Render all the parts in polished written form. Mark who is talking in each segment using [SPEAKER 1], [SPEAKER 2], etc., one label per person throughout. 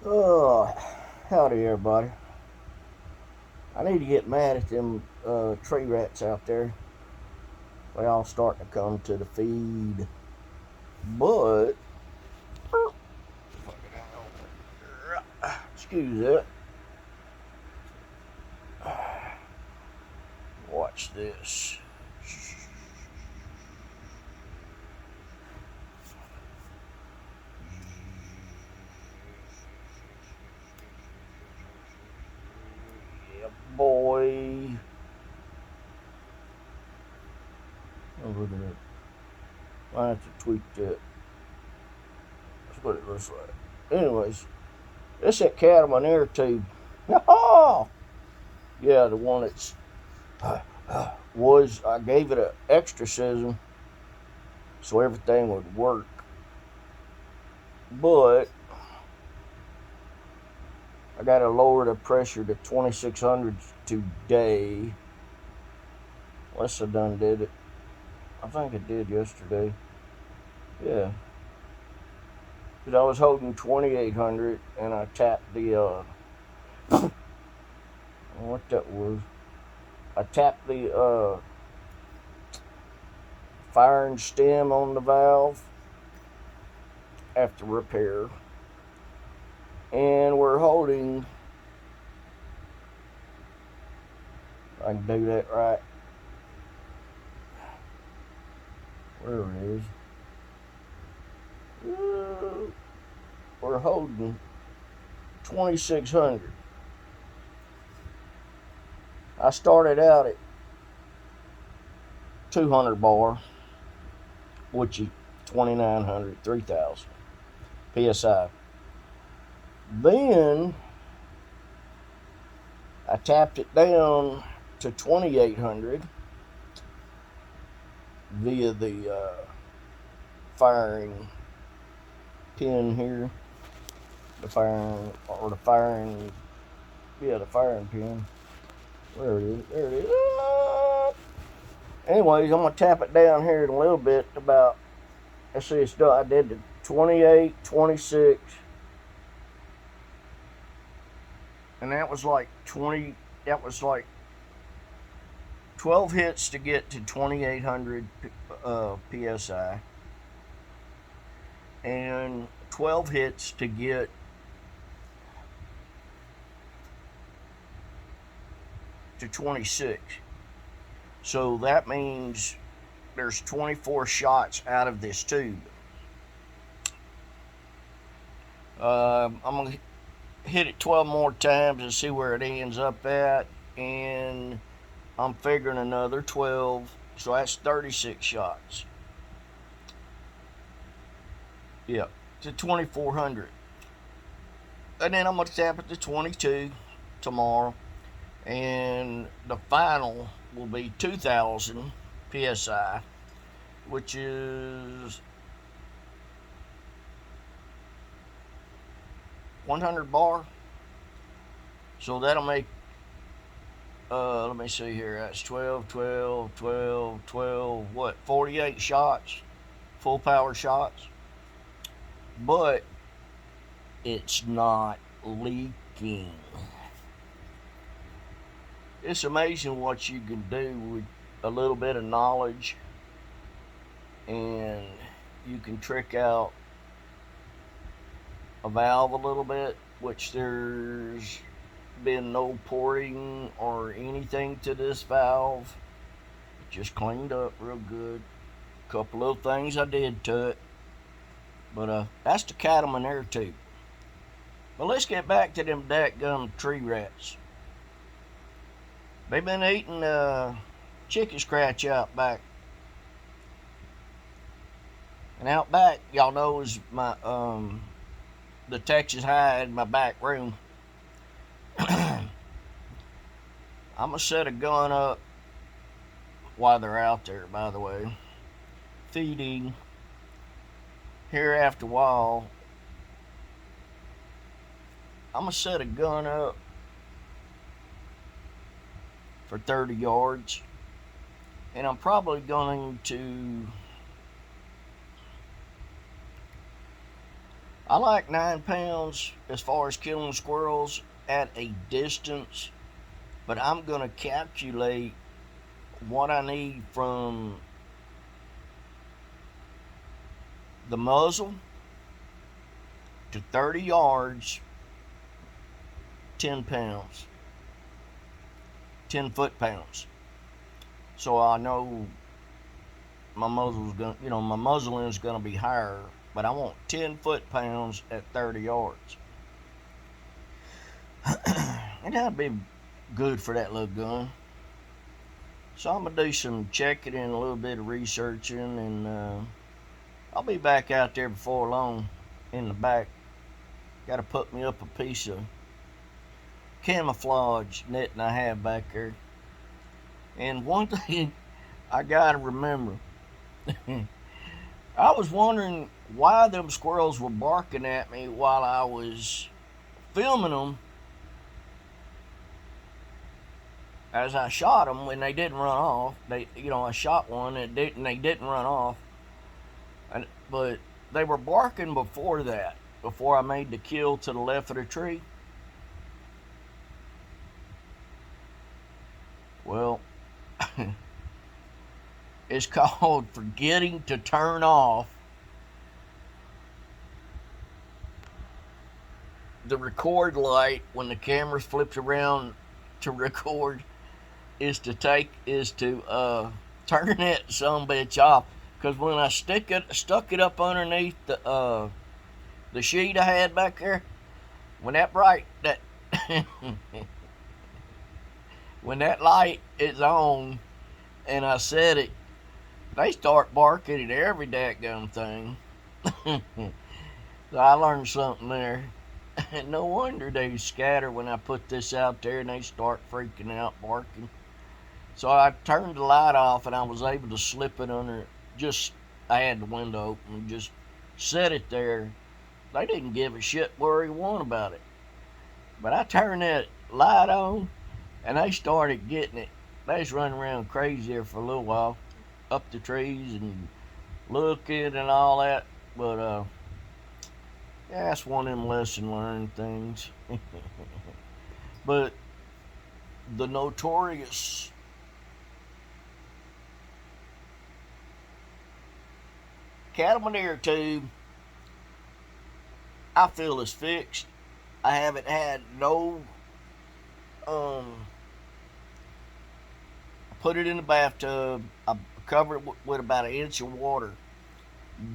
[SPEAKER 1] Oh, howdy everybody. I need to get mad at them tree rats out there. They all starting to come to the feed. But, excuse that. Watch this. Yeah, boy. Oh, look at that. I have to tweak that. That's what it looks like. Anyways, it's that Cattlemen Airtube. Yeah, the one that's I gave it an exorcism so everything would work. But I got to lower the pressure to 2600 today. Unless I done did it. I think it did yesterday. Yeah. Because I was holding 2800 and I tapped the, what that was. I tapped the firing stem on the valve after repair. And we're holding, I can do that right. Where it is. We're holding 2600. I started out at 200 bar, which is 2900, 3000 psi. Then I tapped it down to 2800 via the firing pin here. The firing pin. Where it is? There it is. Anyways, I'm gonna tap it down here in a little bit. About, let's see, it's done. I did the 28, 26, and that was like 20. That was like 12 hits to get to 2800 psi, and 12 hits to get to 26. So that means there's 24 shots out of this tube. I'm going to hit it 12 more times and see where it ends up at. And I'm figuring another 12. So that's 36 shots. Yep, to 2400. And then I'm going to tap it to 22 tomorrow. And the final will be 2000 psi, which is 100 bar. So that'll make, let me see here, that's 12, 48 shots, full power shots. But it's not leaking. It's amazing what you can do with a little bit of knowledge, and you can trick out a valve a little bit, which there's been no porting or anything to this valve. It just cleaned up real good. A couple little things I did to it, but that's the Cattlemen Airtube. But let's get back to them dadgum tree rats. They've been eating chicken scratch out back. And out back, y'all know, is my the Texas hide in my back room. I'm gonna set a gun up while they're out there, by the way, feeding. Here after a while, I'm gonna set a gun up for 30 yards, and I'm probably going to I like 9 pounds as far as killing squirrels at a distance, but I'm going to calculate what I need from the muzzle to 30 yards, 10 pounds, 10 foot-pounds. So I know my my muzzling is going to be higher, but I want 10 foot-pounds at 30 yards. And that'd be good for that little gun. So I'm going to do some checking and a little bit of researching, and I'll be back out there before long in the back. Got to put me up a piece of camouflage netting I have back there. And one thing I got to remember, I was wondering why them squirrels were barking at me while I was filming them as I shot them when they didn't run off. I shot one and they didn't run off. But they were barking before that, before I made the kill to the left of the tree. Well, it's called forgetting to turn off the record light when the camera flips around to record, is to turn that sumbitch off. Because when I stuck it up underneath the sheet I had back there, when that when that light is on and I set it, they start barking at every dadgum thing. So I learned something there. No wonder they scatter when I put this out there and they start freaking out, barking. So I turned the light off and I was able to slip it under. I had the window open and just set it there. They didn't give a shit where he won about it. But I turned that light on and they started getting it. They was running around crazy there for a little while, up the trees and looking and all that. But yeah, that's one of them lesson learned things. But the notorious Cattlemen Airtube, I feel is fixed. I haven't had no I put it in the bathtub. I covered it with about an inch of water.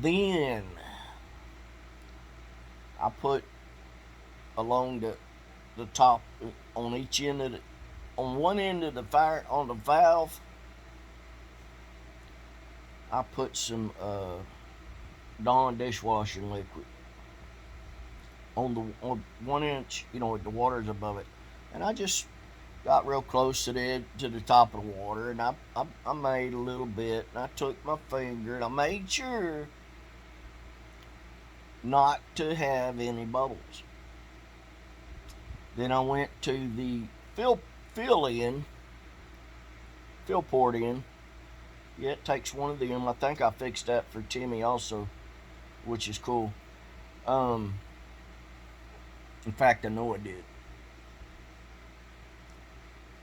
[SPEAKER 1] Then I put along the top on each end of on one end of the fire on the valve. I put some Dawn dishwashing liquid on 1 inch. The water's above it, and I just got real close to the top of the water, and I made a little bit, and I took my finger and I made sure not to have any bubbles. Then I went to the fill port in. Yeah, it takes one of them. I think I fixed that for Timmy also, which is cool. In fact, I know I did.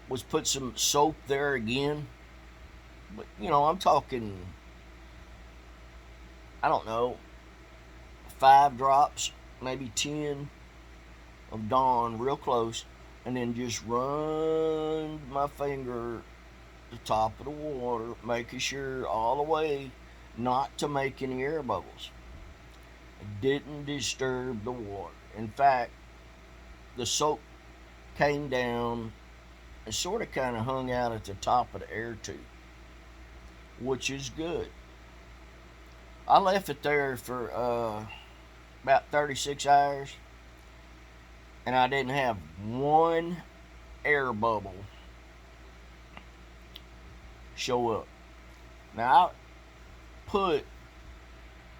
[SPEAKER 1] Was put some soap there again. But, I'm talking, I don't know, 5 drops, maybe 10 of Dawn real close. And then just run my finger the top of the water, making sure all the way not to make any air bubbles. It didn't disturb the water. In fact, the soap came down and sort of kind of hung out at the top of the air tube, which is good. I left it there for about 36 hours, and I didn't have one air bubble show up. Now, I put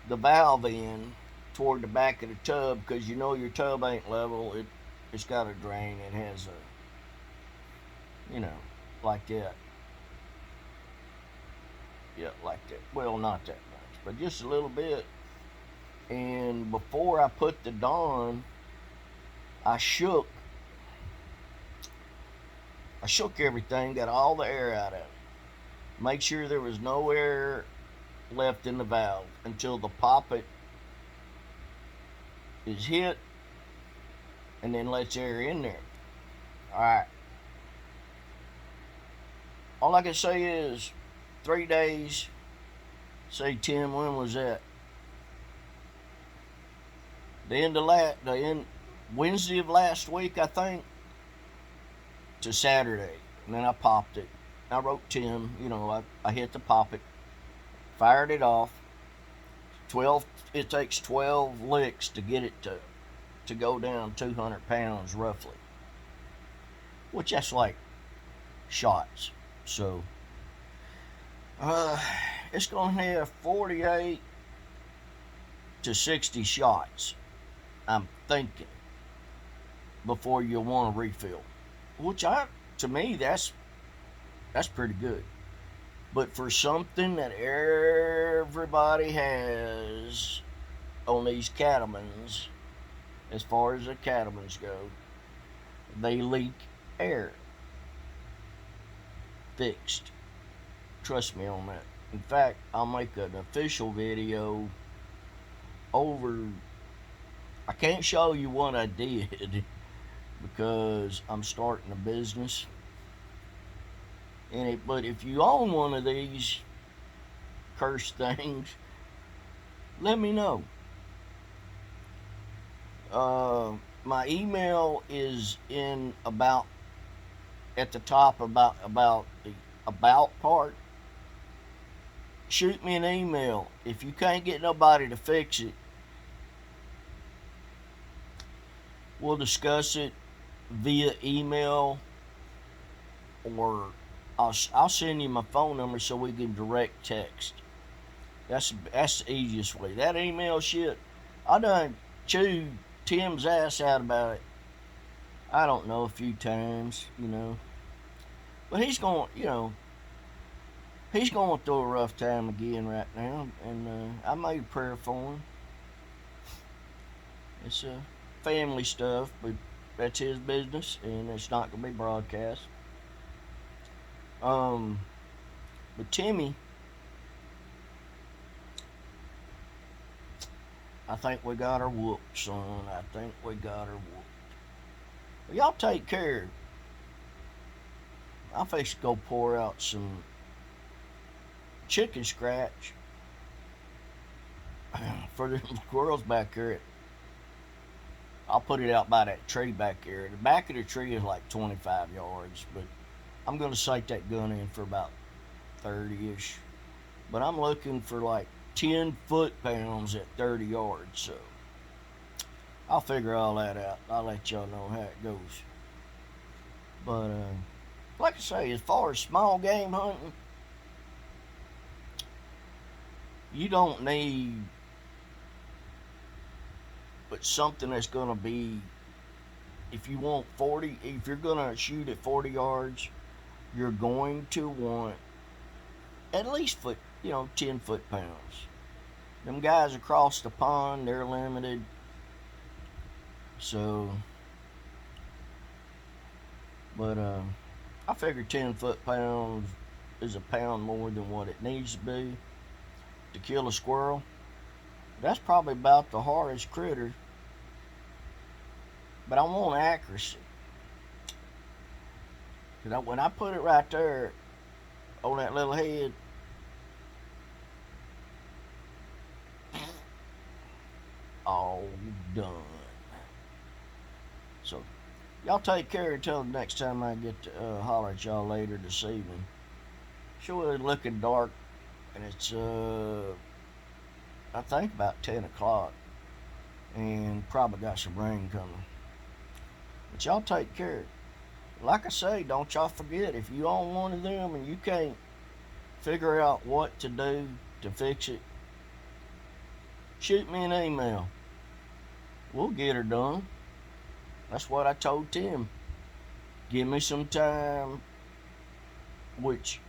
[SPEAKER 1] the valve in toward the back of the tub because your tub ain't level. It's got a drain. It has like that. Yeah, like that. Well, not that much, but just a little bit. And before I put the Dawn, I shook everything, got all the air out of it. Make sure there was no air left in the valve until the poppet is hit, and then lets air in there. Alright. All I can say is 3 days. Say, Tim, when was that? Wednesday of last week, I think, to Saturday. And then I popped it. I wrote Tim, I hit the poppet, fired it off. It takes 12 licks to get it to go down 200 pounds roughly, which that's like shots. So it's gonna have 48 to 60 shots, I'm thinking, before you'll want to refill, which to me that's pretty good. But for something that everybody has on these Cattlemens, as far as the Cattlemens go, they leak air. Fixed. Trust me on that. In fact, I'll make an official video over. I can't show you what I did because I'm starting a business. But if you own one of these cursed things, let me know. My email is at the top about the about part. Shoot me an email. If you can't get nobody to fix it, we'll discuss it via email, or I'll send you my phone number so we can direct text. That's the easiest way. That email shit, I done chewed Tim's ass out about it. I don't know, a few times, But he's going through a rough time again right now, and I made a prayer for him. It's family stuff, but that's his business, and it's not going to be broadcast. But Timmy, I think we got her whooped, son. I think we got her whooped. Well, y'all take care. I'll fix to go pour out some chicken scratch for the squirrels back here. I'll put it out by that tree back there. The back of the tree is like 25 yards, but I'm going to sight that gun in for about 30-ish. But I'm looking for like 10 foot-pounds at 30 yards, so I'll figure all that out. I'll let y'all know how it goes. But, like I say, as far as small game hunting, you don't need but something that's going to be, if you're going to shoot at 40 yards, you're going to want at least 10 foot-pounds. Them guys across the pond, they're limited. So, but I figure 10 foot-pounds is a pound more than what it needs to be to kill a squirrel. That's probably about the hardest critter. But I want accuracy. When I put it right there on that little head, all done. So, y'all take care until the next time I get to holler at y'all later this evening. Sure, it's looking dark, and it's I think about 10 o'clock, and probably got some rain coming. But y'all take care. Like I say, don't y'all forget, if you own one of them and you can't figure out what to do to fix it, shoot me an email. We'll get her done. That's what I told Tim. Give me some time, which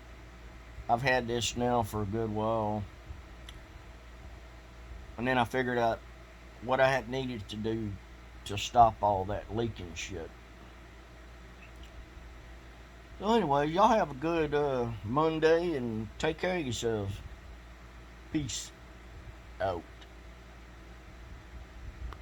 [SPEAKER 1] I've had this now for a good while. And then I figured out what I had needed to do to stop all that leaking shit. So anyway, y'all have a good Monday and take care of yourselves. Peace out.